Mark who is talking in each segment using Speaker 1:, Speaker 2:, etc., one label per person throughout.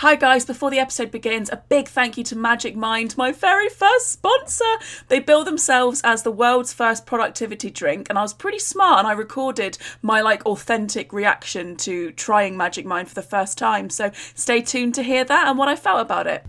Speaker 1: Hi guys, before the episode begins, a big thank you to Magic Mind, my very first sponsor. They bill themselves as the world's first productivity drink, and I was pretty smart and I recorded my authentic reaction to trying Magic Mind for the first time. So stay tuned to hear that and what I felt about it.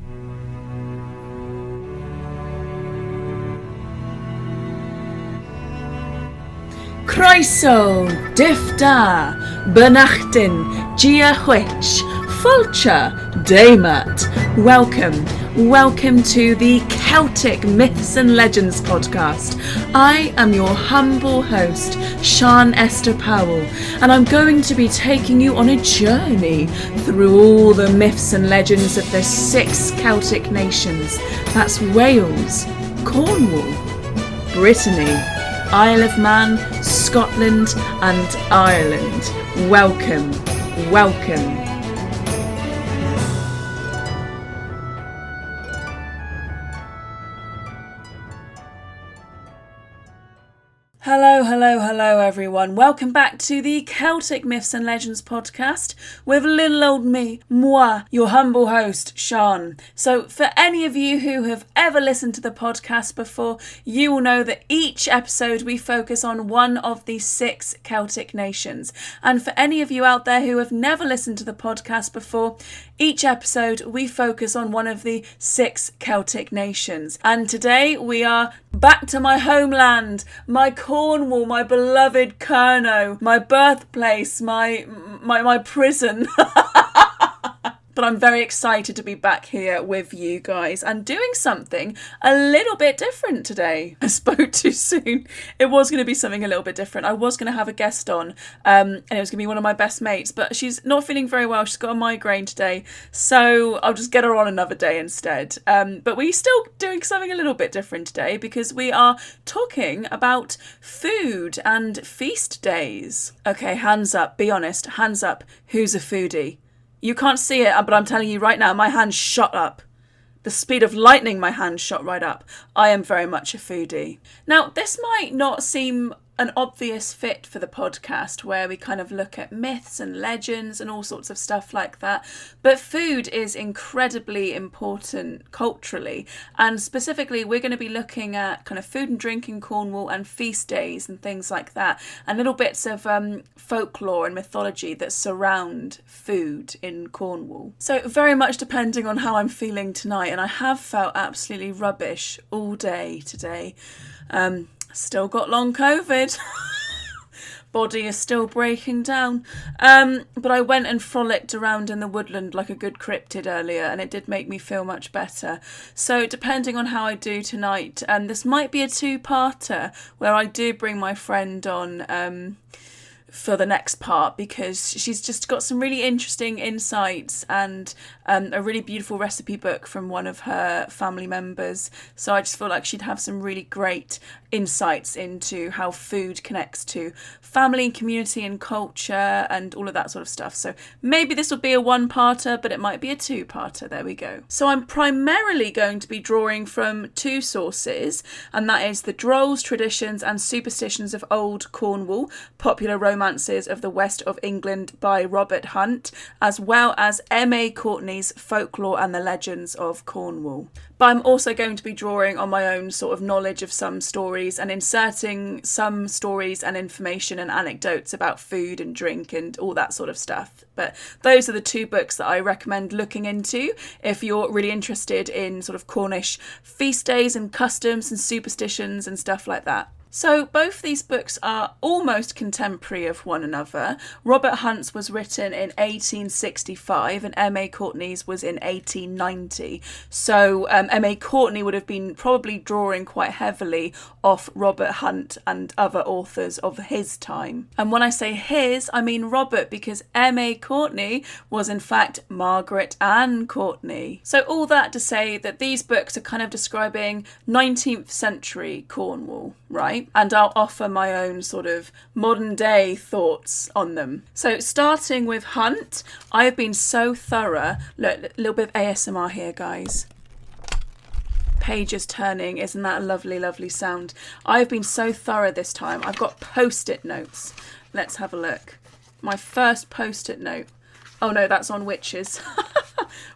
Speaker 1: Croeso, Difda, Bynachtin, Gia Hwitch, Folklore, Daymat. Welcome to the Celtic Myths and Legends podcast. I am your humble host, Sian Esther Powell, and I'm going to be taking you on a journey through all the myths and legends of the 6 Celtic nations. That's Wales, Cornwall, Brittany, Isle of Man, Scotland and Ireland. Welcome. Hello everyone. Welcome back to the Celtic Myths and Legends podcast with little old me, moi, your humble host, Sian. So for any of you who have ever listened to the podcast before, you will know that each episode we focus on one of the 6 Celtic nations. And for any of you out there who have never listened to the podcast before, each episode we focus on one of the 6 Celtic nations. And today we are back to my homeland, my Cornwall, my beloved Kerno, my birthplace, my prison. But I'm very excited to be back here with you guys and doing something a little bit different today. I spoke too soon. It was going to be something a little bit different. I was going to have a guest on and it was going to be one of my best mates, but she's not feeling very well. She's got a migraine today, so I'll just get her on another day instead. But we're still doing something a little bit different today because we are talking about food and feast days. Okay, hands up. Be honest. Hands up. Who's a foodie? You can't see it, but I'm telling you right now, my hand shot up. The speed of lightning, my hand shot right up. I am very much a foodie. Now, this might not seem an obvious fit for the podcast where we kind of look at myths and legends and all sorts of stuff like that, but food is incredibly important culturally, and specifically we're going to be looking at kind of food and drink in Cornwall and feast days and things like that, and little bits of folklore and mythology that surround food in Cornwall. So very much depending on how I'm feeling tonight, and I have felt absolutely rubbish all day today. Still got long COVID. Body is still breaking down. But I went and frolicked around in the woodland like a good cryptid earlier, and it did make me feel much better. So depending on how I do tonight, this might be a 2-parter where I do bring my friend on for the next part, because she's just got some really interesting insights and a really beautiful recipe book from one of her family members. So I just feel like she'd have some really great insights into how food connects to family and community and culture and all of that sort of stuff. So maybe this will be a 1-parter, but it might be a 2-parter. There we go. So I'm primarily going to be drawing from 2 sources, and that is the Drolls, Traditions and Superstitions of Old Cornwall, Popular Romances of the West of England by Robert Hunt, as well as M.A. Courtney's Folklore and the Legends of Cornwall. But I'm also going to be drawing on my own sort of knowledge of some stories and inserting some stories and information and anecdotes about food and drink and all that sort of stuff. But those are the 2 books that I recommend looking into if you're really interested in sort of Cornish feast days and customs and superstitions and stuff like that. So both these books are almost contemporary of one another. Robert Hunt's was written in 1865 and M.A. Courtney's was in 1890. So M.A. Courtney would have been probably drawing quite heavily off Robert Hunt and other authors of his time. And when I say his, I mean Robert, because M.A. Courtney was in fact Margaret Ann Courtney. So all that to say that these books are kind of describing 19th century Cornwall, right? And I'll offer my own sort of modern day thoughts on them. So starting with Hunt, I have been so thorough. Look, a little bit of ASMR here, guys. Pages turning, isn't that a lovely, lovely sound? I've been so thorough this time. I've got post-it notes. Let's have a look. My first post-it note. Oh no, that's on witches.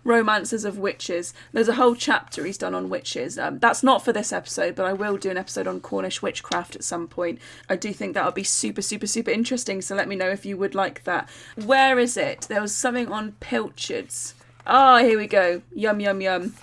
Speaker 1: Romances of witches. There's a whole chapter he's done on witches. That's not for this episode, but I will do an episode on Cornish witchcraft at some point. I do think that would be super, super, super interesting, so let me know if you would like that. Where is it? There was something on pilchards. Ah, here we go. Yum, yum, yum.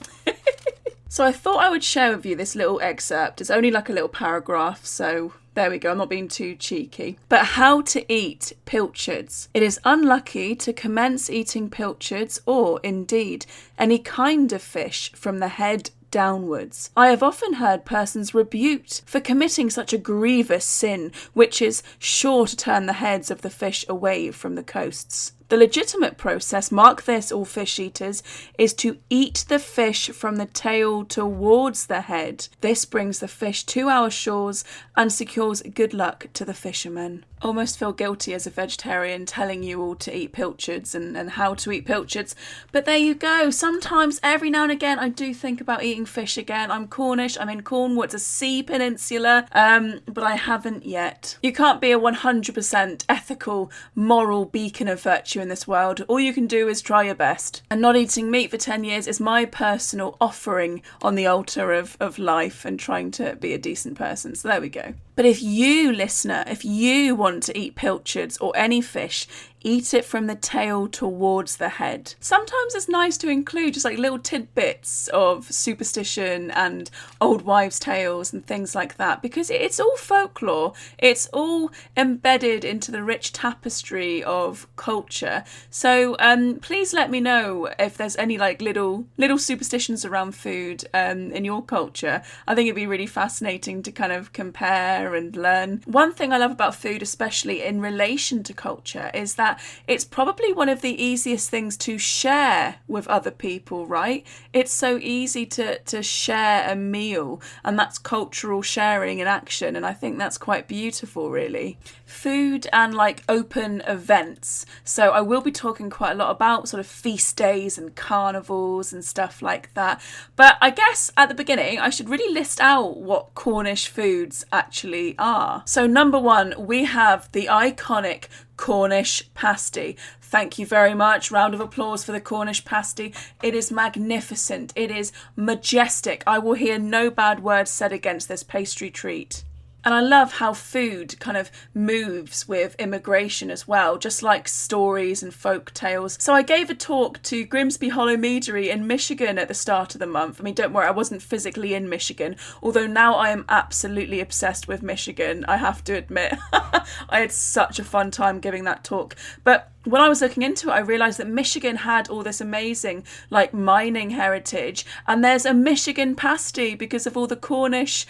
Speaker 1: So I thought I would share with you this little excerpt. It's only like a little paragraph, so there we go. I'm not being too cheeky. But how to eat pilchards. It is unlucky to commence eating pilchards or, indeed, any kind of fish from the head downwards. I have often heard persons rebuked for committing such a grievous sin, which is sure to turn the heads of the fish away from the coasts. The legitimate process, mark this all fish eaters, is to eat the fish from the tail towards the head. This brings the fish to our shores and secures good luck to the fishermen. Almost feel guilty as a vegetarian telling you all to eat pilchards and how to eat pilchards, but there you go. Sometimes, every now and again, I do think about eating fish again. I'm Cornish, I'm in Cornwall, it's a sea peninsula, but I haven't yet. You can't be a 100% ethical, moral beacon of virtue in this world. All you can do is try your best. And not eating meat for 10 years is my personal offering on the altar of life and trying to be a decent person. So there we go. But if you, listener, if you want to eat pilchards or any fish, eat it from the tail towards the head. Sometimes it's nice to include just like little tidbits of superstition and old wives' tales and things like that, because it's all folklore. It's all embedded into the rich tapestry of culture. So please let me know if there's any like little superstitions around food in your culture. I think it'd be really fascinating to kind of compare and learn. One thing I love about food, especially in relation to culture, is that it's probably one of the easiest things to share with other people, right? It's so easy to share a meal, and that's cultural sharing in action, and I think that's quite beautiful, really. Food and like open events. So I will be talking quite a lot about sort of feast days and carnivals and stuff like that. But I guess at the beginning, I should really list out what Cornish foods actually are. So number one, we have the iconic Cornish pasty. Thank you very much. Round of applause for the Cornish pasty. It is magnificent. It is majestic. I will hear no bad words said against this pastry treat. And I love how food kind of moves with immigration as well, just like stories and folk tales. So I gave a talk to Grimsby Hollow Meadery in Michigan at the start of the month. I mean, don't worry, I wasn't physically in Michigan, although now I am absolutely obsessed with Michigan, I have to admit. I had such a fun time giving that talk. But when I was looking into it, I realised that Michigan had all this amazing, like, mining heritage, and there's a Michigan pasty because of all the Cornish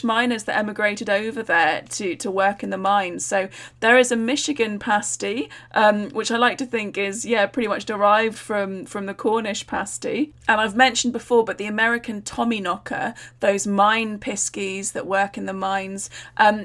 Speaker 1: miners that emigrated over there to work in the mines. So there is a Michigan pasty, which I like to think is, pretty much derived from the Cornish pasty. And I've mentioned before, but the American Tommyknocker, those mine piskies that work in the mines,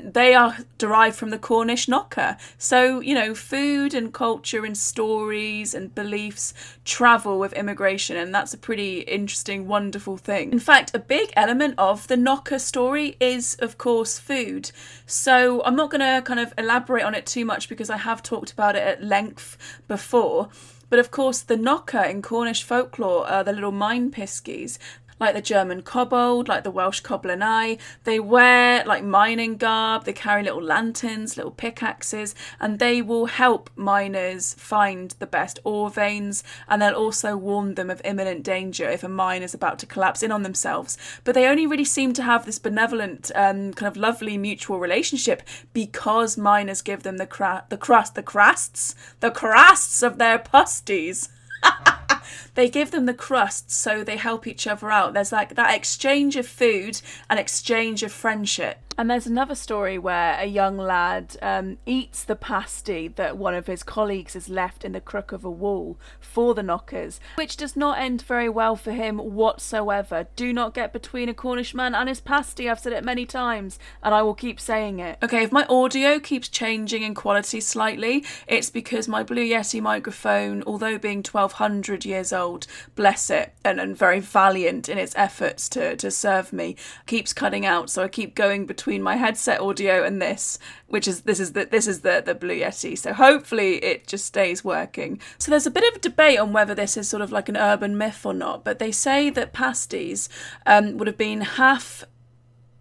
Speaker 1: they are derived from the Cornish knocker. So, you know, food and culture and stories and beliefs travel with immigration, and that's a pretty interesting, wonderful thing. In fact, a big element of the knocker story is, of course, food. So I'm not going to kind of elaborate on it too much because I have talked about it at length before. But of course, the knocker in Cornish folklore are the little mine piskies, like the German kobold, like the Welsh coblynau. They wear like mining garb, they carry little lanterns, little pickaxes, and they will help miners find the best ore veins, and they'll also warn them of imminent danger if a mine is about to collapse in on themselves. But they only really seem to have this benevolent, kind of lovely mutual relationship because miners give them the crusts of their pasties. They give them the crusts, so they help each other out. There's like that exchange of food and exchange of friendship. And there's another story where a young lad eats the pasty that one of his colleagues has left in the crook of a wall for the knockers, which does not end very well for him whatsoever. Do not get between a Cornish man and his pasty. I've said it many times, and I will keep saying it. Okay, if my audio keeps changing in quality slightly, it's because my Blue Yeti microphone, although being 1200 years old, bless it, and very valiant in its efforts to serve me, keeps cutting out, so I keep going between between my headset audio and this is the Blue Yeti. So hopefully it just stays working. So there's a bit of debate on whether this is sort of like an urban myth or not, but they say that pasties would have been half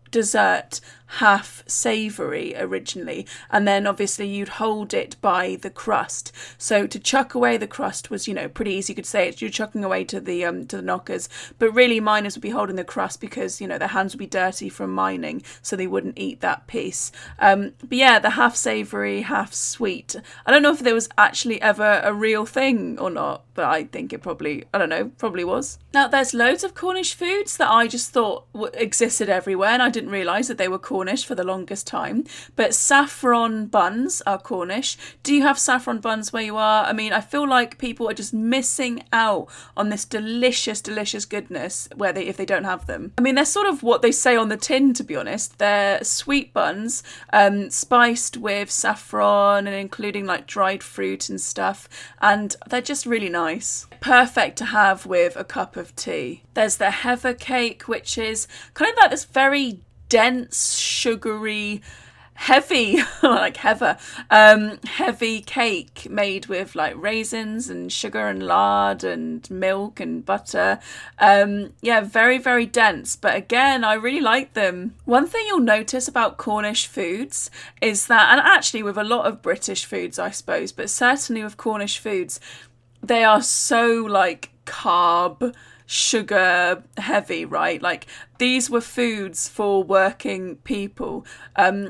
Speaker 1: dessert, half savoury originally, and then obviously you'd hold it by the crust. So to chuck away the crust was, pretty easy. You could say you're chucking away to the knockers, but really miners would be holding the crust because their hands would be dirty from mining, so they wouldn't eat that piece. But yeah, the half savoury, half sweet. I don't know if there was actually ever a real thing or not, but I think it probably was. Now there's loads of Cornish foods that I just thought existed everywhere, and I didn't realise that they were Cornish for the longest time. But saffron buns are Cornish. Do you have saffron buns where you are? I mean, I feel like people are just missing out on this delicious goodness if they don't have them. I mean, they're sort of what they say on the tin, to be honest. They're sweet buns, spiced with saffron and including like dried fruit and stuff, and they're just really nice. Perfect to have with a cup of tea. There's the heather cake, which is kind of like this very dense, sugary, heavy, like heather, heavy cake made with like raisins and sugar and lard and milk and butter. Very, very dense. But again, I really like them. One thing you'll notice about Cornish foods is that, and actually with a lot of British foods, I suppose, but certainly with Cornish foods, they are so like carb, sugar heavy, right? Like these were foods for working people.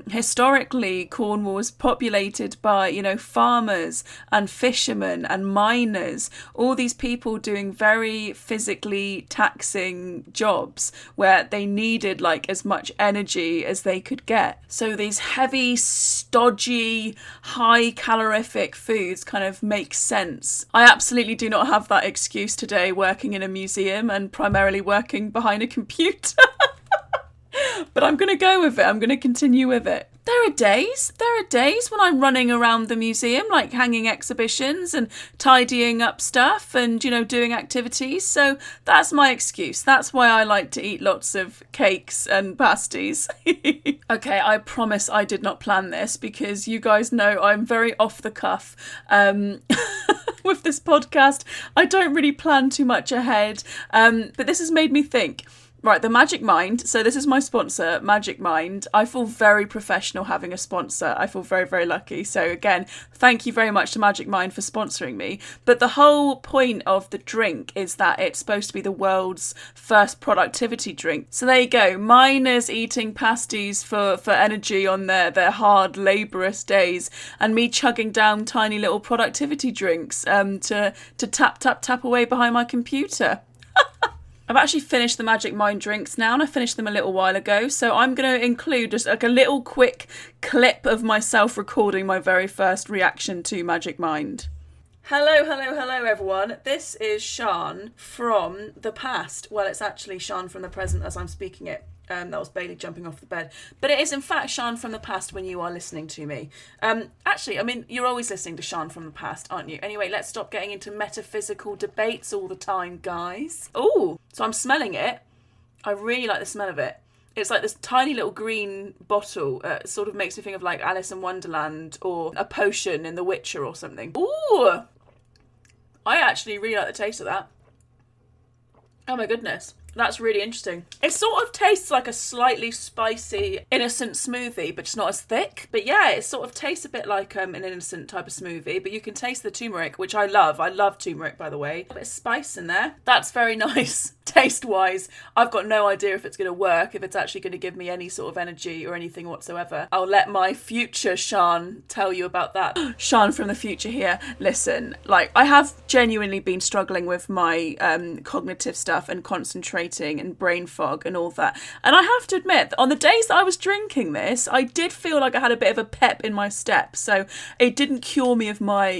Speaker 1: Historically, Cornwall was populated by, farmers and fishermen and miners, all these people doing very physically taxing jobs where they needed like as much energy as they could get. So these heavy, stodgy, high calorific foods kind of make sense. I absolutely do not have that excuse today working in a museum and primarily working behind a computer. But I'm going to go with it. I'm going to continue with it. There are days when I'm running around the museum, like hanging exhibitions and tidying up stuff and, doing activities. So that's my excuse. That's why I like to eat lots of cakes and pasties. Okay, I promise I did not plan this because you guys know I'm very off the cuff. With this podcast, I don't really plan too much ahead. But this has made me think. Right, the Magic Mind. So this is my sponsor, Magic Mind. I feel very professional having a sponsor. I feel very, very lucky. So again, thank you very much to Magic Mind for sponsoring me. But the whole point of the drink is that it's supposed to be the world's first productivity drink. So there you go. Miners eating pasties for energy on their hard, laborious days, and me chugging down tiny little productivity drinks to tap away behind my computer. I've actually finished the Magic Mind drinks now, and I finished them a little while ago, so I'm going to include just like a little quick clip of myself recording my very first reaction to Magic Mind. Hello everyone. This is Sian from the past. Well, it's actually Sian from the present as I'm speaking it. That was Bailey jumping off the bed. But it is in fact Sian from the past when you are listening to me. Actually, I mean, you're always listening to Sian from the past, aren't you? Anyway, let's stop getting into metaphysical debates all the time, guys. Oh, so I'm smelling it. I really like the smell of it. It's like this tiny little green bottle. It sort of makes me think of like Alice in Wonderland or a potion in The Witcher or something. Ooh! I actually really like the taste of that. Oh my goodness. That's really interesting. It sort of tastes like a slightly spicy, innocent smoothie, but just not as thick. But yeah, it sort of tastes a bit like an innocent type of smoothie, but you can taste the turmeric, which I love. I love turmeric, by the way. A bit of spice in there. That's very nice. Taste-wise, I've got no idea if it's going to work, if it's actually going to give me any sort of energy or anything whatsoever. I'll let my future Sian tell you about that. Sian from the future here. Listen, like, I have genuinely been struggling with my cognitive stuff and concentrating and brain fog and all that. And I have to admit, that on the days that I was drinking this, I did feel like I had a bit of a pep in my step. So it didn't cure me of my,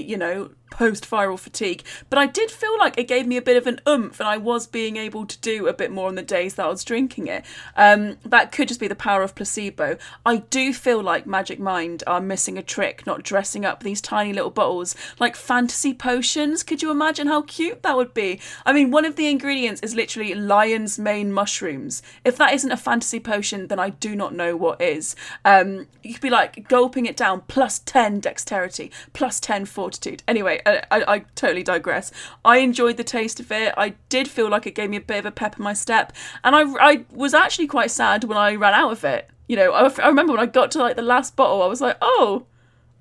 Speaker 1: post-viral fatigue, but I did feel like it gave me a bit of an oomph, and I was being able to do a bit more on the days that I was drinking it. That could just be the power of placebo. I do feel like Magic Mind are missing a trick, not dressing up these tiny little bottles like fantasy potions. Could you imagine how cute that would be? I mean, one of the ingredients is literally lion's mane mushrooms. If that isn't a fantasy potion, then I do not know what is. You could be like gulping it down, plus 10 dexterity, plus 10 fortitude. Anyway, I totally digress. I enjoyed the taste of it. I did feel like it gave me a bit of a pep in my step, and I was actually quite sad when I ran out of it. You know, I remember when I got to like the last bottle, I was like, oh,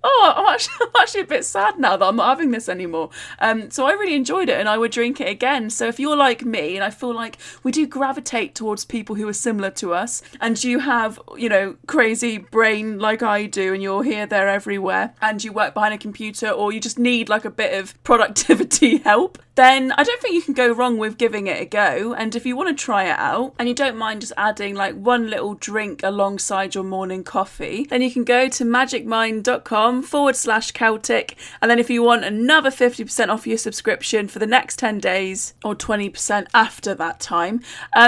Speaker 1: I'm actually a bit sad now that I'm not having this anymore. So I really enjoyed it, and I would drink it again. So if you're like me, and I feel like we do gravitate towards people who are similar to us, and you have, you know, crazy brain like I do, and you're here, there, everywhere, and you work behind a computer, or you just need like a bit of productivity help, then I don't think you can go wrong with giving it a go. And if you want to try it out, and you don't mind just adding like one little drink alongside your morning coffee, then you can go to magicmind.com/Celtic. And then if you want another 50% off your subscription for the next 10 days, or 20% after that time,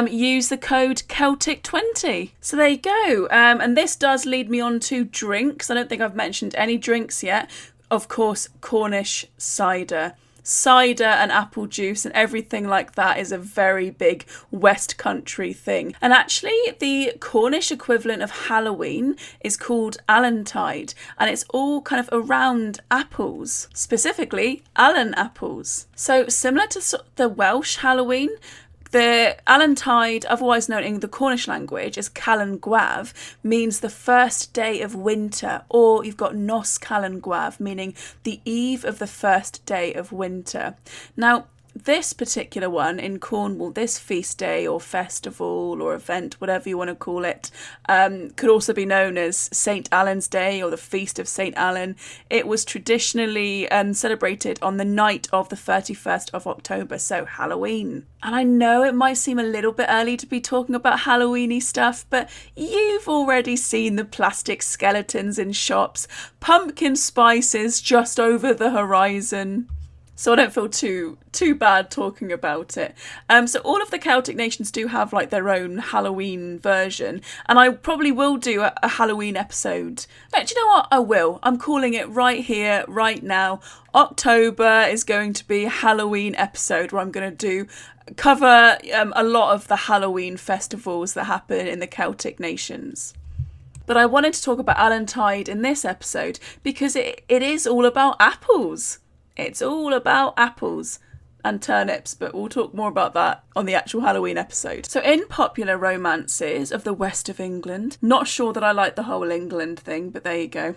Speaker 1: use the code Celtic20. So there you go. And this does lead me on to drinks. I don't think I've mentioned any drinks yet. Of course, Cornish cider. Cider and apple juice and everything like that is a very big West Country thing. And actually, the Cornish equivalent of Halloween is called Allantide, and it's all kind of around apples, specifically Allan apples. So similar to the Welsh Halloween, the Allantide, otherwise known in the Cornish language as Calan Gaeaf, means the first day of winter, or you've got Nos Calan Gaeaf, meaning the eve of the first day of winter. Now, this particular one in Cornwall, this feast day or festival or event, whatever you want to call it, could also be known as St. Alan's Day or the Feast of St. Alan. It was traditionally celebrated on the night of the 31st of October, so Halloween. And I know it might seem a little bit early to be talking about Halloweeny stuff, but you've already seen the plastic skeletons in shops, pumpkin spices just over the horizon. So I don't feel too bad talking about it. So all of the Celtic nations do have like their own Halloween version, and I probably will do a Halloween episode. But do you know what? I will. I'm calling it right here, right now. October is going to be a Halloween episode where I'm going to cover a lot of the Halloween festivals that happen in the Celtic nations. But I wanted to talk about Allantide in this episode because it is all about apples. It's all about apples and turnips, but we'll talk more about that on the actual Halloween episode. So in popular romances of the west of England, not sure that I like the whole England thing, but there you go.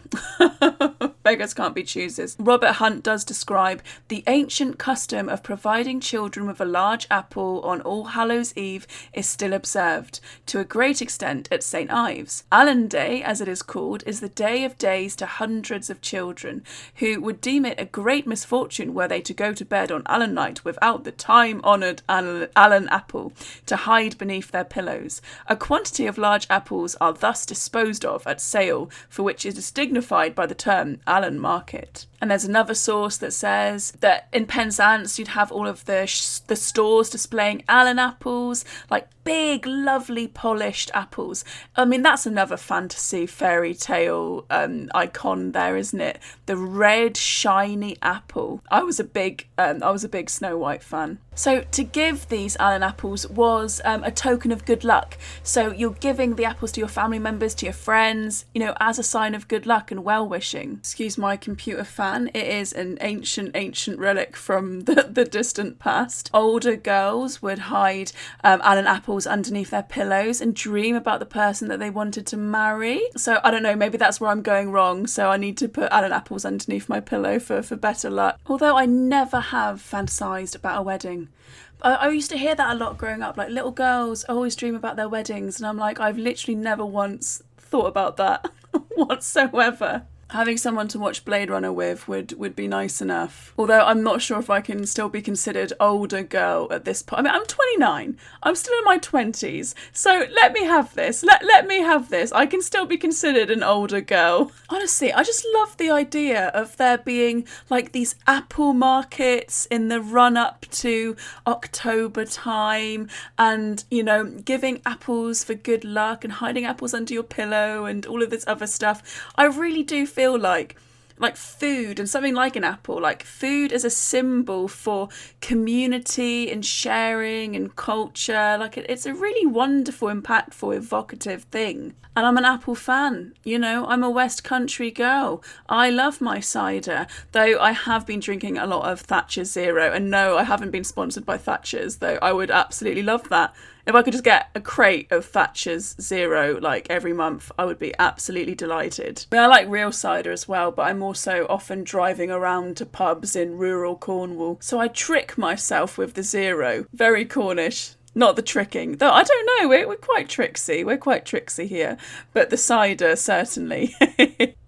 Speaker 1: Beggars can't be choosers. Robert Hunt does describe the ancient custom of providing children with a large apple on All Hallows Eve is still observed, to a great extent at St. Ives. Allan Day, as it is called, is the day of days to hundreds of children, who would deem it a great misfortune were they to go to bed on Allan night without the time-honoured Allan apple to hide beneath their pillows. A quantity of large apples are thus disposed of at sale, for which it is dignified by the term Allan market. And there's another source that says that in Penzance you'd have all of the stores displaying Allan apples, like big, lovely, polished apples. I mean, that's another fantasy fairy tale icon there, isn't it? The red, shiny apple. I was a big Snow White fan. So to give these Allan apples was a token of good luck. So you're giving the apples to your family members, to your friends, you know, as a sign of good luck and well-wishing. Excuse my computer fan. It is an ancient relic from the distant past. Older girls would hide Allan apples underneath their pillows and dream about the person that they wanted to marry. So I don't know, maybe that's where I'm going wrong. So I need to put Allan apples underneath my pillow for better luck. Although I never have fantasised about a wedding. I used to hear that a lot growing up, like little girls always dream about their weddings, and I'm like, I've literally never once thought about that whatsoever. Having someone to watch Blade Runner with would be nice enough. Although I'm not sure if I can still be considered older girl at this point. I mean, I'm 29. I'm still in my 20s. So let me have this. Let me have this. I can still be considered an older girl. Honestly, I just love the idea of there being like these apple markets in the run up to October time, and, you know, giving apples for good luck and hiding apples under your pillow and all of this other stuff. I really do feel like food and something like an apple, like food as a symbol for community and sharing and culture. Like it's a really wonderful, impactful, evocative thing. And I'm an apple fan, you know, I'm a West Country girl. I love my cider, though I have been drinking a lot of Thatcher's Zero. And no, I haven't been sponsored by Thatcher's, though I would absolutely love that. If I could just get a crate of Thatcher's Zero like every month, I would be absolutely delighted. I mean, I like real cider as well, but I'm also often driving around to pubs in rural Cornwall. So I trick myself with the Zero. Very Cornish. Not the tricking, though I don't know, we're quite tricksy. We're quite tricksy here, but the cider, certainly.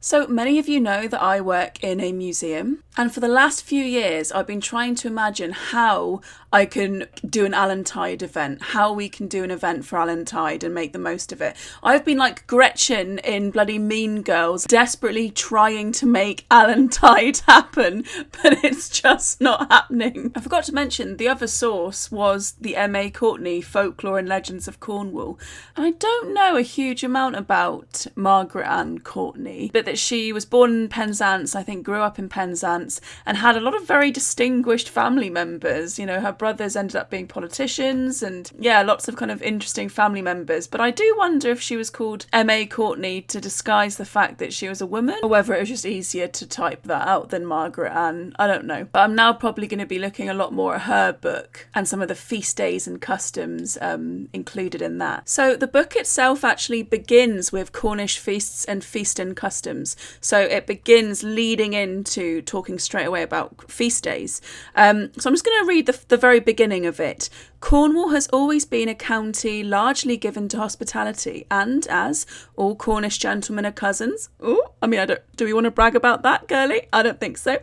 Speaker 1: So many of you know that I work in a museum, and for the last few years I've been trying to imagine how I can do an Allantide event, how we can do an event for Allantide and make the most of it. I've been like Gretchen in bloody Mean Girls, desperately trying to make Allantide happen, but it's just not happening. I forgot to mention the other source was the M.A. Courtney Folklore and Legends of Cornwall. And I don't know a huge amount about Margaret Ann Courtney, but that she was born in Penzance, I think grew up in Penzance, and had a lot of very distinguished family members. You know, her brothers ended up being politicians, and yeah, lots of kind of interesting family members. But I do wonder if she was called M.A. Courtney to disguise the fact that she was a woman, or whether it was just easier to type that out than Margaret Ann. I don't know. But I'm now probably going to be looking a lot more at her book and some of the feast days and customs included in that. So the book itself actually begins with Cornish feasts and Feasten customs. So it begins leading into talking straight away about feast days. So I'm just going to read the very beginning of it. Cornwall has always been a county largely given to hospitality, and as all Cornish gentlemen are cousins. Ooh, I mean, do we want to brag about that, girlie? I don't think so.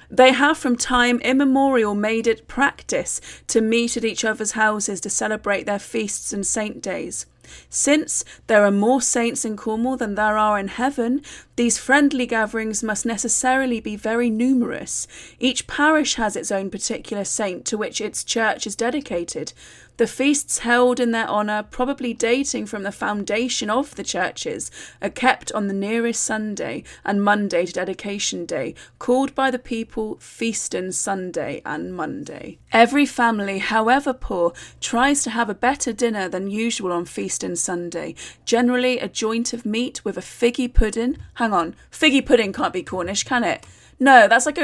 Speaker 1: They have from time immemorial made it practice to meet at each other's houses to celebrate their feasts and saint days. Since there are more saints in Cornwall than there are in heaven, these friendly gatherings must necessarily be very numerous. Each parish has its own particular saint to which its church is dedicated. The feasts held in their honour, probably dating from the foundation of the churches, are kept on the nearest Sunday and Monday to dedication day, called by the people Feasten Sunday and Monday. Every family, however poor, tries to have a better dinner than usual on Feasten Sunday, generally a joint of meat with a figgy pudding. Hang on, figgy pudding can't be Cornish, can it? No, that's like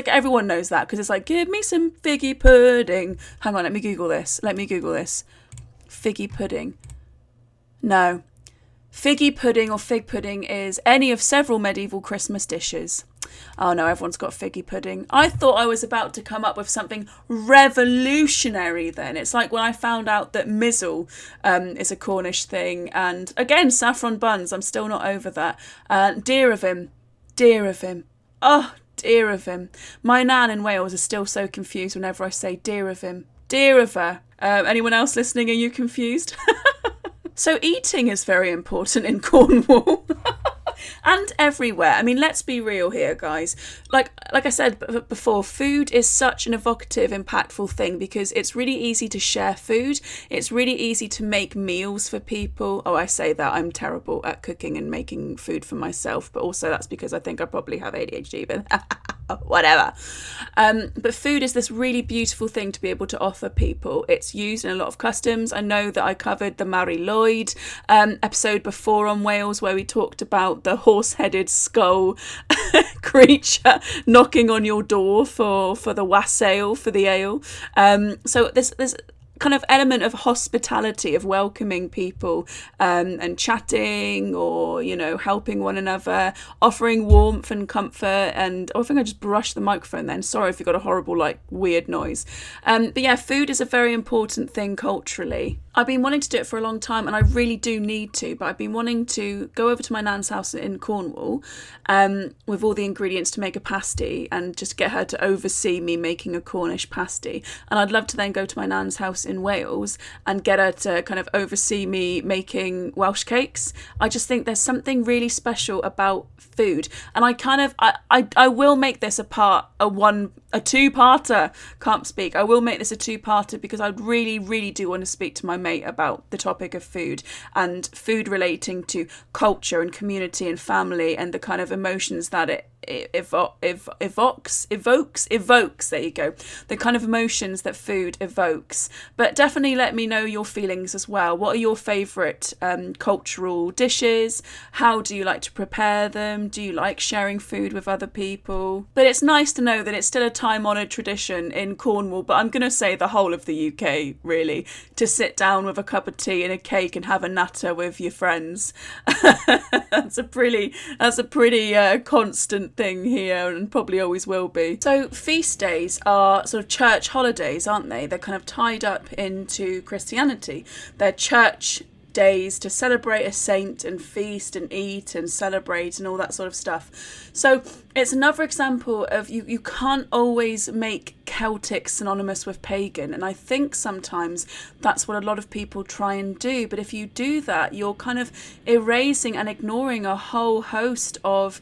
Speaker 1: everyone knows that, because it's like, give me some figgy pudding. Hang on, let me Google this. Figgy pudding. No. Figgy pudding or fig pudding is any of several medieval Christmas dishes. Oh no, everyone's got figgy pudding. I thought I was about to come up with something revolutionary then. It's like when I found out that mizzle is a Cornish thing. And again, saffron buns, I'm still not over that. Dear of him. Oh, dear of him. My nan in Wales is still so confused whenever I say dear of him. Dear of her. Anyone else listening, are you confused? So eating is very important in Cornwall. And everywhere. I mean, let's be real here, guys. Like I said before, food is such an evocative, impactful thing because it's really easy to share food. It's really easy to make meals for people. Oh, I say that I'm terrible at cooking and making food for myself, but also that's because I think I probably have ADHD, but whatever. But food is this really beautiful thing to be able to offer people. It's used in a lot of customs. I know that I covered the Mary Lloyd episode before on Wales where we talked about the horse-headed skull creature knocking on your door for the wassail, for the ale. So this kind of element of hospitality, of welcoming people and chatting or, you know, helping one another, offering warmth and comfort. And I think I just brushed the microphone then. Sorry if you got a horrible, like, weird noise. But yeah, food is a very important thing culturally. I've been wanting to do it for a long time, and I really do need to, but I've been wanting to go over to my nan's house in Cornwall with all the ingredients to make a pasty, and just get her to oversee me making a Cornish pasty. And I'd love to then go to my nan's house in Wales and get her to kind of oversee me making Welsh cakes. I just think there's something really special about food, and I will make this a two-parter. Can't speak. I will make this a two-parter because I really do want to speak to my mate about the topic of food, and food relating to culture and community and family, and the kind of emotions that it evokes, there you go, the kind of emotions that food evokes. But definitely let me know your feelings as well. What are your favourite cultural dishes? How do you like to prepare them? Do you like sharing food with other people? But it's nice to know that it's still a time-honoured tradition in Cornwall, but I'm going to say the whole of the UK, really, to sit down with a cup of tea and a cake and have a natter with your friends. That's a pretty constant thing here, and probably always will be. So feast days are sort of church holidays, aren't they? They're kind of tied up into Christianity. They're church days to celebrate a saint and feast and eat and celebrate and all that sort of stuff. So it's another example of you can't always make Celtic synonymous with pagan, and I think sometimes that's what a lot of people try and do. But if you do that, you're kind of erasing and ignoring a whole host of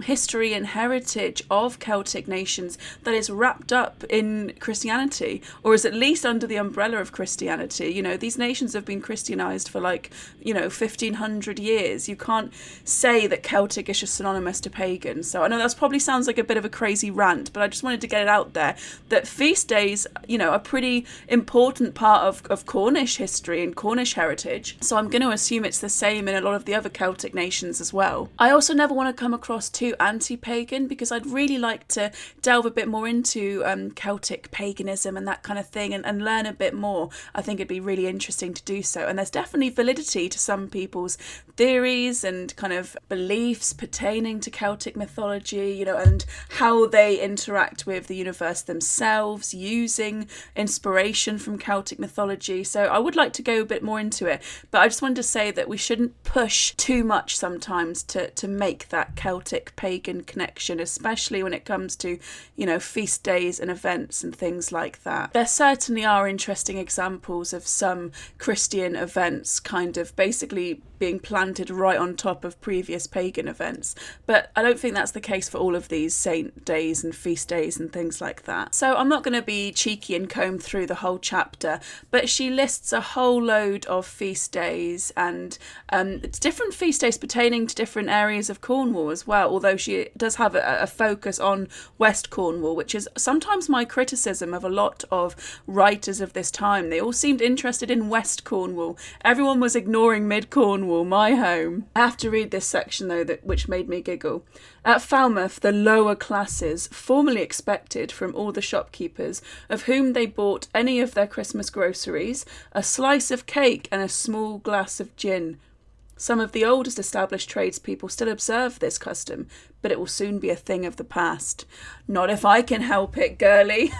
Speaker 1: history and heritage of Celtic nations that is wrapped up in Christianity, or is at least under the umbrella of Christianity. You know, these nations have been Christianized for 1,500 years. You can't say that Celtic is just synonymous to pagan. So I know that probably sounds like a bit of a crazy rant, but I just wanted to get it out there that feast days, are a pretty important part of Cornish history and Cornish heritage. So I'm going to assume it's the same in a lot of the other Celtic nations as well. I also never want to come across too anti-pagan, because I'd really like to delve a bit more into Celtic paganism and that kind of thing, and learn a bit more. I think it'd be really interesting to do so. And there's definitely validity to some people's theories and kind of beliefs pertaining to Celtic mythology, and how they interact with the universe themselves, using inspiration from Celtic mythology. So I would like to go a bit more into it, but I just wanted to say that we shouldn't push too much sometimes to make that Celtic pagan connection, especially when it comes to, feast days and events and things like that. There certainly are interesting examples of some Christian events kind of basically being planted right on top of previous pagan events, but I don't think that's the case for all of these saint days and feast days and things like that. So I'm not going to be cheeky and comb through the whole chapter, but she lists a whole load of feast days, and it's different feast days pertaining to different areas of Cornwall as well, although she does have a focus on West Cornwall, which is sometimes my criticism of a lot of writers of this time. They all seemed interested in West Cornwall. Everyone was ignoring Mid Cornwall, my home. I have to read this section though, which made me giggle. At Falmouth, the lower classes formally expected from all the shopkeepers, of whom they bought any of their Christmas groceries, a slice of cake and a small glass of gin. Some of the oldest established tradespeople still observe this custom, but it will soon be a thing of the past. Not if I can help it, girlie.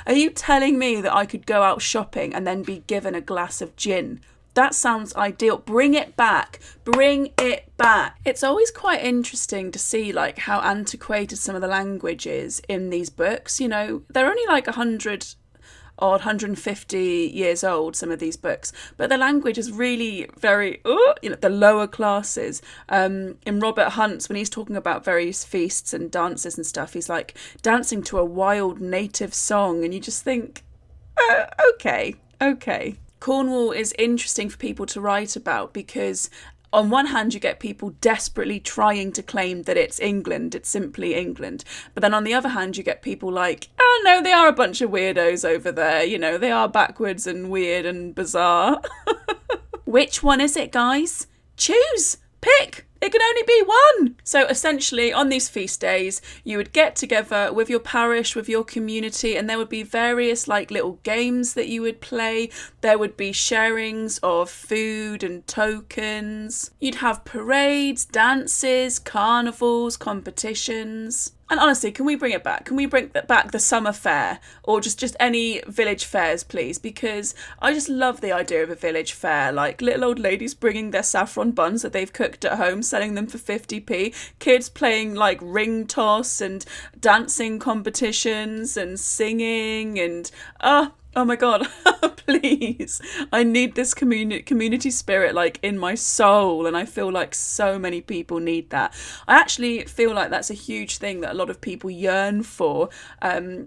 Speaker 1: Are you telling me that I could go out shopping and then be given a glass of gin? That sounds ideal. Bring it back. Bring it back. It's always quite interesting to see how antiquated some of the language is in these books. They're only 150 years old, some of these books, but the language is really very, the lower classes. In Robert Hunt's, when he's talking about various feasts and dances and stuff, he's dancing to a wild native song, and you just think, okay. Cornwall is interesting for people to write about because on one hand, you get people desperately trying to claim that it's England, it's simply England. But then on the other hand, you get people oh no, they are a bunch of weirdos over there. They are backwards and weird and bizarre. Which one is it, guys? Choose. Pick. It can only be one. So essentially, on these feast days, you would get together with your parish, with your community, and there would be various little games that you would play. There would be sharings of food and tokens. You'd have parades, dances, carnivals, competitions. And honestly, can we bring it back? Can we bring back the summer fair, or just any village fairs, please? Because I just love the idea of a village fair, like little old ladies bringing their saffron buns that they've cooked at home, selling them for 50p, kids playing like ring toss and dancing competitions and singing and oh my God, please. I need this community spirit like in my soul, and I feel like so many people need that. I actually feel like that's a huge thing that a lot of people yearn for,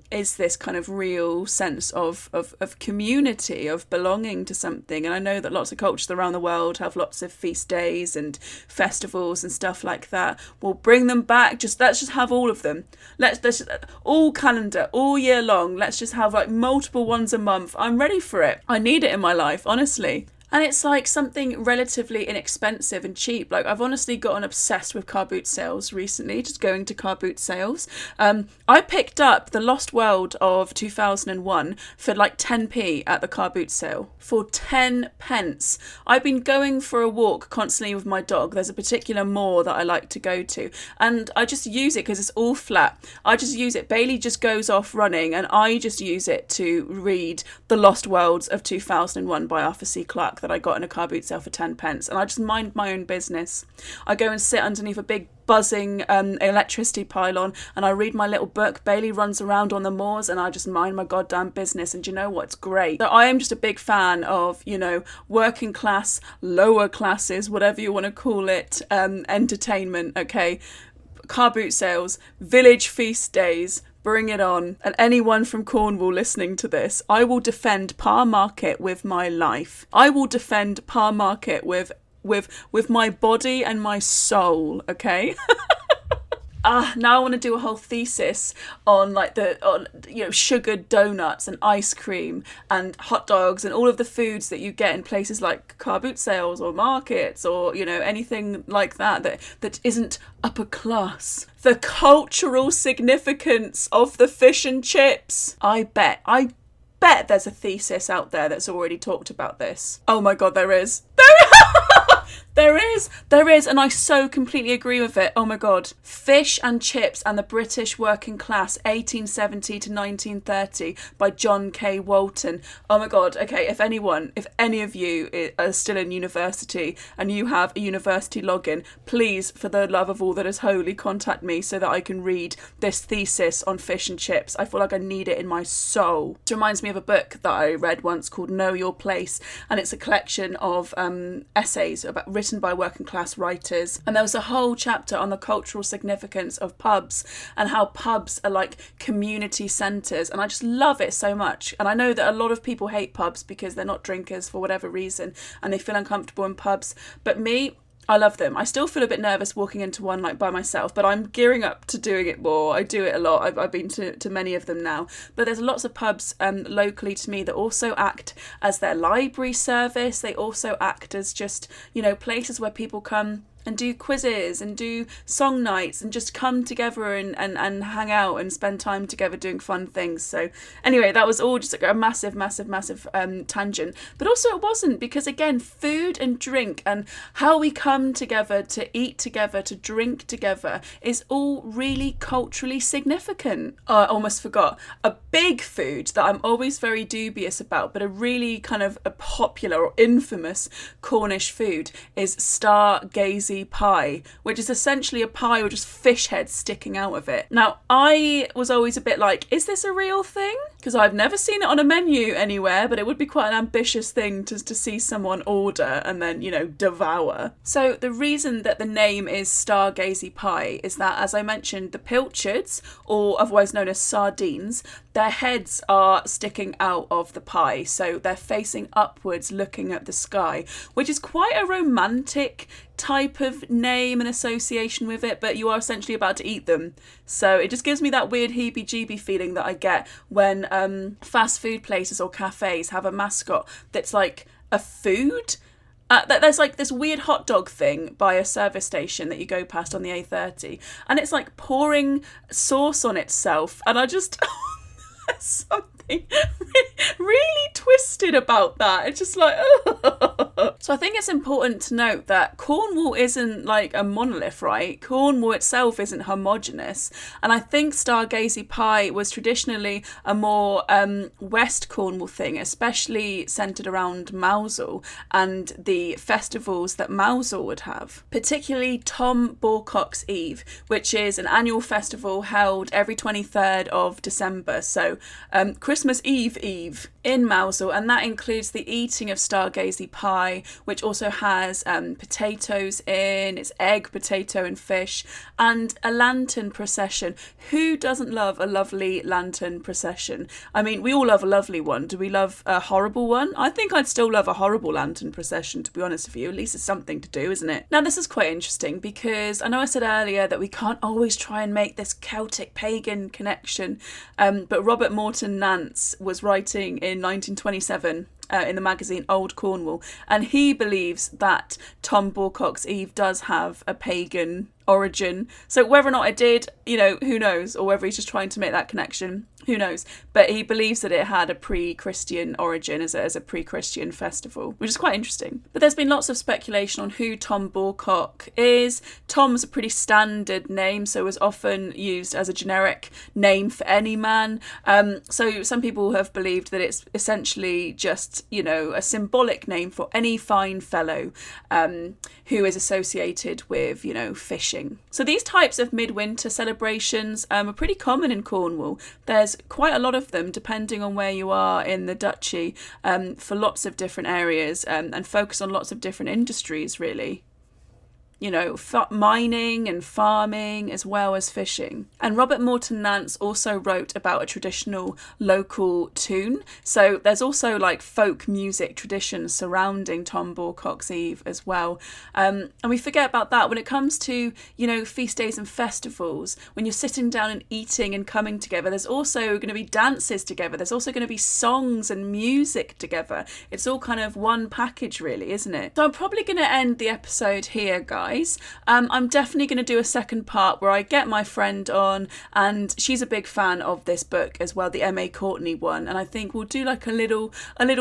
Speaker 1: is this kind of real sense of community, of belonging to something. And I know that lots of cultures around the world have lots of feast days and festivals and stuff like that. We'll bring them back. Let's just have all of them. Let's all calendar, all year long. Let's just have like multiple ones a month. I'm ready for it. I need it in my life, honestly. And it's like something relatively inexpensive and cheap. Like I've honestly gotten obsessed with car boot sales recently, just going to car boot sales. I picked up The Lost World of 2001 for like 10p at the car boot sale. For 10 pence. I've been going for a walk constantly with my dog. There's a particular moor that I like to go to, and I just use it because it's all flat. I just use it. Bailey just goes off running, and I just use it to read The Lost Worlds of 2001 by Arthur C. Clarke that I got in a car boot sale for 10 pence, and I just mind my own business. I go and sit underneath a big buzzing electricity pylon, and I read my little book. Bailey runs around on the moors, and I just mind my goddamn business. And do you know what? It's great. So I am just a big fan of, working class, lower classes, whatever you want to call it, entertainment, okay? Car boot sales, village feast days, bring it on. And anyone from Cornwall listening to this, I will defend Parr Market with my life. I will defend Parr Market with my body and my soul, okay? Now I want to do a whole thesis on sugared donuts and ice cream and hot dogs and all of the foods that you get in places like car boot sales or markets or, anything like that isn't upper class. The cultural significance of the fish and chips. I bet there's a thesis out there that's already talked about this. Oh my God, there is. There is, and I so completely agree with it. Oh my God. Fish and Chips and the British Working Class, 1870 to 1930 by John K. Walton. Oh my God. Okay, if any of you are still in university and you have a university login, please, for the love of all that is holy, contact me so that I can read this thesis on fish and chips. I feel like I need it in my soul. It reminds me of a book that I read once called Know Your Place, and it's a collection of essays written by working class writers, and there was a whole chapter on the cultural significance of pubs and how pubs are like community centres, and I just love it so much. And I know that a lot of people hate pubs because they're not drinkers for whatever reason and they feel uncomfortable in pubs, but me, I love them. I still feel a bit nervous walking into one like by myself, but I'm gearing up to doing it more. I do it a lot. I've been to many of them now. But there's lots of pubs locally to me that also act as their library service. They also act as just, places where people come and do quizzes and do song nights and just come together and hang out and spend time together doing fun things. So anyway, that was all just a massive tangent. But also it wasn't, because again, food and drink and how we come together to eat together, to drink together is all really culturally significant. I almost forgot. A big food that I'm always very dubious about, but a really kind of a popular or infamous Cornish food is stargazy pie, which is essentially a pie with just fish heads sticking out of it. Now, I was always a bit like, is this a real thing? Because I've never seen it on a menu anywhere, but it would be quite an ambitious thing to see someone order and then, devour. So the reason that the name is stargazy pie is that, as I mentioned, the pilchards, or otherwise known as sardines, their heads are sticking out of the pie, so they're facing upwards looking at the sky, which is quite a romantic type of name and association with it, but you are essentially about to eat them. So it just gives me that weird heebie-jeebie feeling that I get when fast food places or cafes have a mascot that's like a food. There's like this weird hot dog thing by a service station that you go past on the A30, and it's like pouring sauce on itself, and I just something really twisted about that. It's just like, oh. So I think it's important to note that Cornwall isn't like a monolith, right? Cornwall itself isn't homogenous. And I think Stargazy pie was traditionally a more West Cornwall thing, especially centred around Mousehole and the festivals that Mousehole would have. Particularly Tom Borcock's Eve, which is an annual festival held every 23rd of December. So Christmas Eve in Mousehole, and that includes the eating of Stargazy pie, which also has potatoes in, it's egg, potato and fish, and a lantern procession. Who doesn't love a lovely lantern procession? I mean, we all love a lovely one. Do we love a horrible one? I think I'd still love a horrible lantern procession, to be honest with you. At least it's something to do, isn't it? Now, this is quite interesting because I know I said earlier that we can't always try and make this Celtic pagan connection, but Robert Morton Nance was writing in 1927 in the magazine Old Cornwall, and he believes that Tom Borcock's Eve does have a pagan origin. So whether or not it did, who knows, or whether he's just trying to make that connection, who knows, but he believes that it had a pre-Christian origin as a pre-Christian festival, which is quite interesting. But there's been lots of speculation on who Tom Borcock is. Tom's a pretty standard name, so was often used as a generic name for any man. So some people have believed that it's essentially just, a symbolic name for any fine fellow who is associated with, fishing. So these types of midwinter celebrations are pretty common in Cornwall. There's quite a lot of them depending on where you are in the duchy, for lots of different areas, and focus on lots of different industries, really. Mining and farming as well as fishing. And Robert Morton Nance also wrote about a traditional local tune. So there's also like folk music traditions surrounding Tom Borcock's Eve as well. And we forget about that when it comes to, feast days and festivals. When you're sitting down and eating and coming together, there's also going to be dances together. There's also going to be songs and music together. It's all kind of one package, really, isn't it? So I'm probably going to end the episode here, guys. I'm definitely going to do a second part where I get my friend on, and she's a big fan of this book as well, the M.A. Courtney one, and I think we'll do like a little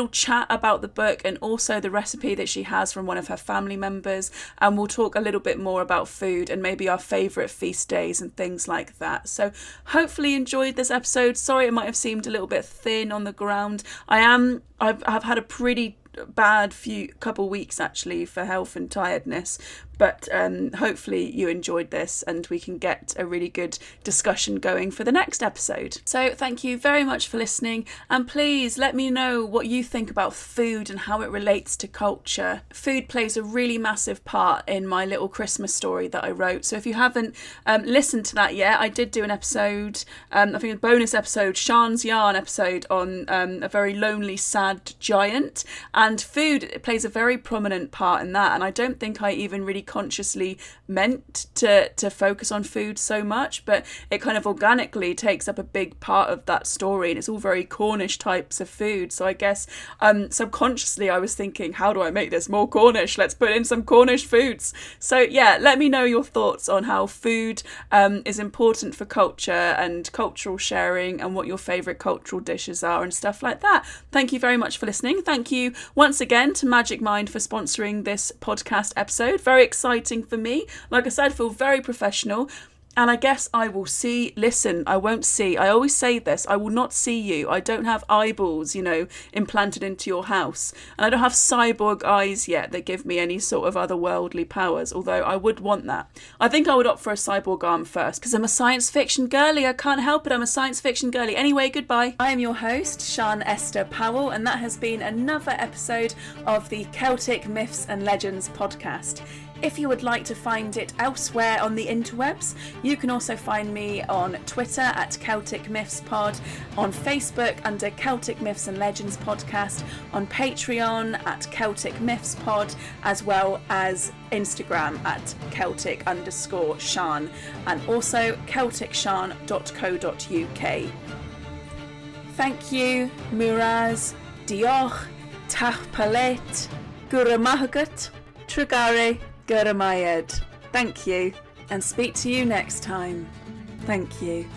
Speaker 1: chat about the book and also the recipe that she has from one of her family members, and we'll talk a little bit more about food and maybe our favourite feast days and things like that. So hopefully you enjoyed this episode. Sorry it might have seemed a little bit thin on the ground. I've had a pretty bad couple weeks actually for health and tiredness, but hopefully you enjoyed this and we can get a really good discussion going for the next episode. So thank you very much for listening, and please let me know what you think about food and how it relates to culture. Food plays a really massive part in my little Christmas story that I wrote, so if you haven't listened to that yet, I did do an episode, I think a bonus episode, Sean's Yarn episode on a very lonely sad giant, and food plays a very prominent part in that, and I don't think I even really consciously meant to focus on food so much, but it kind of organically takes up a big part of that story, and it's all very Cornish types of food. So I guess subconsciously I was thinking, how do I make this more Cornish? Let's put in some Cornish foods. So yeah, let me know your thoughts on how food is important for culture and cultural sharing, and what your favourite cultural dishes are and stuff like that. Thank you very much for listening. Thank you once again to Magic Mind for sponsoring this podcast episode. Very exciting for me. Like I said, I feel very professional. And I guess I will see, listen, I won't see. I always say this, I will not see you. I don't have eyeballs, implanted into your house. And I don't have cyborg eyes yet that give me any sort of otherworldly powers, although I would want that. I think I would opt for a cyborg arm first, because I'm a science fiction girly. I can't help it, I'm a science fiction girly. Anyway, goodbye. I am your host, Sian Esther Powell, and that has been another episode of the Celtic Myths and Legends podcast. If you would like to find it elsewhere on the interwebs, you can also find me on Twitter at Celtic Myths Pod, on Facebook under Celtic Myths and Legends Podcast, on Patreon at Celtic Myths Pod, as well as Instagram at Celtic_Sian, and also CelticSian.co.uk. Thank you, Muraz, Diolch, Tachpalet, Guramahagat, Trugare, Guramayed. Thank you, and speak to you next time. Thank you.